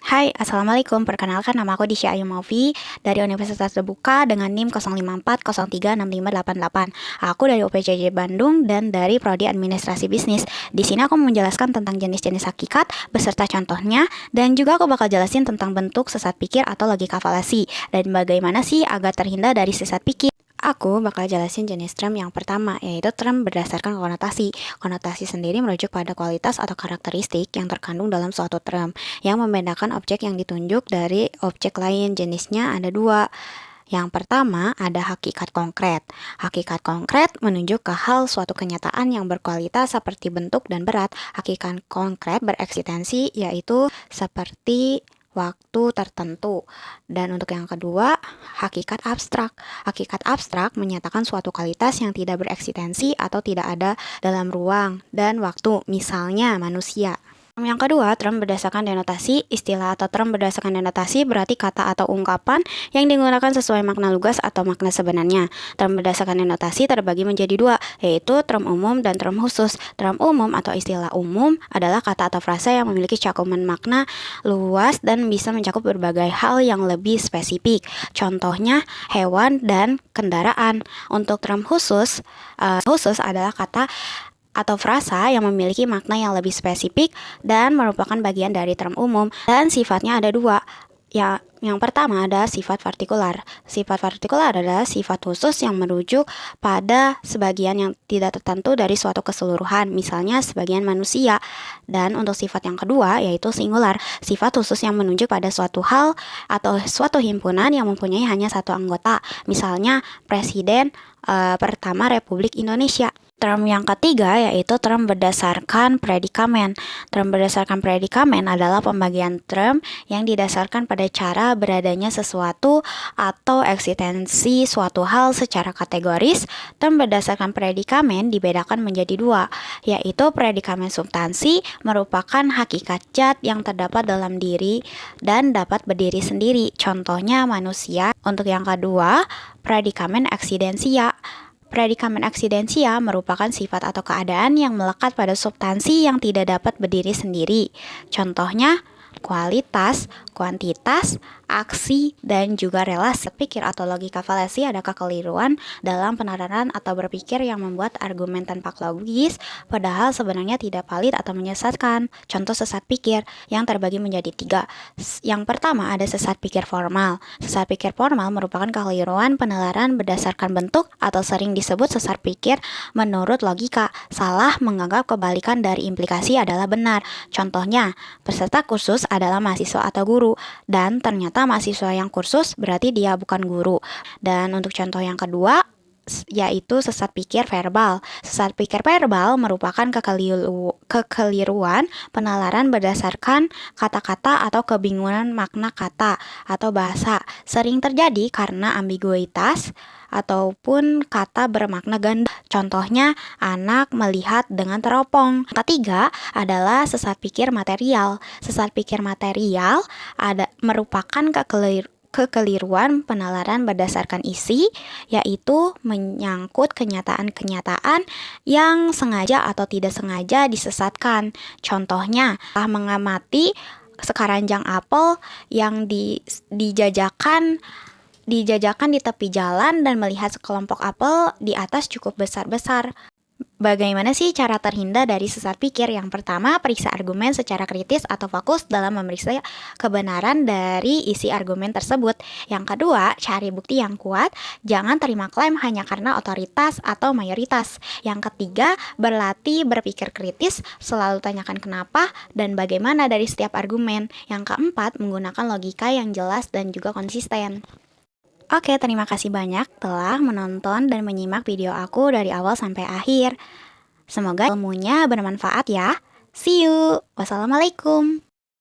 Hai, Assalamualaikum. Perkenalkan, nama aku Disya Ayu Maufi dari Universitas Terbuka dengan NIM 0540365888. Aku dari UPJJ Bandung dan dari Prodi Administrasi Bisnis. Di sini aku menjelaskan tentang jenis-jenis hakikat beserta contohnya, dan juga aku bakal jelasin tentang bentuk sesat pikir atau logika falasi dan bagaimana sih agar terhindar dari sesat pikir. Aku bakal jelasin jenis term yang pertama, yaitu term berdasarkan konotasi. Konotasi sendiri merujuk pada kualitas atau karakteristik yang terkandung dalam suatu term, yang membedakan objek yang ditunjuk dari objek lain. Jenisnya ada dua. Yang pertama ada hakikat konkret. Hakikat konkret menunjuk ke hal suatu kenyataan yang berkualitas seperti bentuk dan berat. Hakikat konkret bereksistensi, yaitu seperti waktu tertentu. Dan untuk yang kedua, hakikat abstrak. Hakikat abstrak menyatakan suatu kualitas yang tidak bereksistensi atau tidak ada dalam ruang dan waktu, misalnya manusia. Yang kedua, term berdasarkan denotasi. Istilah atau term berdasarkan denotasi berarti kata atau ungkapan yang digunakan sesuai makna lugas atau makna sebenarnya. Term berdasarkan denotasi terbagi menjadi dua, yaitu term umum dan term khusus. Term umum atau istilah umum adalah kata atau frasa yang memiliki cakupan makna luas dan bisa mencakup berbagai hal yang lebih spesifik. Contohnya hewan dan kendaraan. Untuk term khusus adalah kata atau frasa yang memiliki makna yang lebih spesifik dan merupakan bagian dari term umum, dan sifatnya ada dua. Yang pertama ada sifat partikular. Sifat partikular adalah sifat khusus yang merujuk pada sebagian yang tidak tertentu dari suatu keseluruhan, misalnya sebagian manusia. Dan untuk sifat yang kedua yaitu singular, sifat khusus yang menunjuk pada suatu hal atau suatu himpunan yang mempunyai hanya satu anggota, misalnya Presiden pertama Republik Indonesia. Term yang ketiga yaitu term berdasarkan predikamen. Term berdasarkan predikamen adalah pembagian term yang didasarkan pada cara beradanya sesuatu atau eksistensi suatu hal secara kategoris. Term berdasarkan predikamen dibedakan menjadi dua, yaitu predikamen substansi merupakan hakikat zat yang terdapat dalam diri dan dapat berdiri sendiri, contohnya manusia. Untuk yang kedua, predikamen eksidensia. Predikamen eksidensia merupakan sifat atau keadaan yang melekat pada substansi yang tidak dapat berdiri sendiri. Contohnya kualitas, kuantitas, aksi, dan juga relasi. Pikir atau logika falasi ada kekeliruan dalam penerapan atau berpikir yang membuat argumen tanpa logis, padahal sebenarnya tidak valid atau menyesatkan. Contoh sesat pikir yang terbagi menjadi tiga. Yang pertama ada sesat pikir formal. Sesat pikir formal merupakan kekeliruan penalaran berdasarkan bentuk atau sering disebut sesat pikir menurut logika. Salah menganggap kebalikan dari implikasi adalah benar. Contohnya, peserta kursus adalah mahasiswa atau guru, dan ternyata mahasiswa yang kursus berarti dia bukan guru. Dan untuk contoh yang kedua yaitu sesat pikir verbal. Sesat pikir verbal merupakan kekeliruan penalaran berdasarkan kata-kata atau kebingungan makna kata atau bahasa. Sering terjadi karena ambiguitas ataupun kata bermakna ganda. Contohnya, anak melihat dengan teropong. Ketiga adalah sesat pikir material. Sesat pikir material merupakan kekeliruan penalaran berdasarkan isi, yaitu menyangkut kenyataan-kenyataan yang sengaja atau tidak sengaja disesatkan. Contohnya, mengamati sekeranjang apel yang dijajakan di tepi jalan dan melihat sekelompok apel di atas cukup besar-besar. Bagaimana sih cara terhindar dari sesat pikir? Yang pertama, periksa argumen secara kritis atau fokus dalam memeriksa kebenaran dari isi argumen tersebut. Yang kedua, cari bukti yang kuat. Jangan terima klaim hanya karena otoritas atau mayoritas. Yang ketiga, berlatih berpikir kritis. Selalu tanyakan kenapa dan bagaimana dari setiap argumen. Yang keempat, menggunakan logika yang jelas dan juga konsisten. Oke, terima kasih banyak telah menonton dan menyimak video aku dari awal sampai akhir. Semoga ilmunya bermanfaat ya. See you. Wassalamualaikum.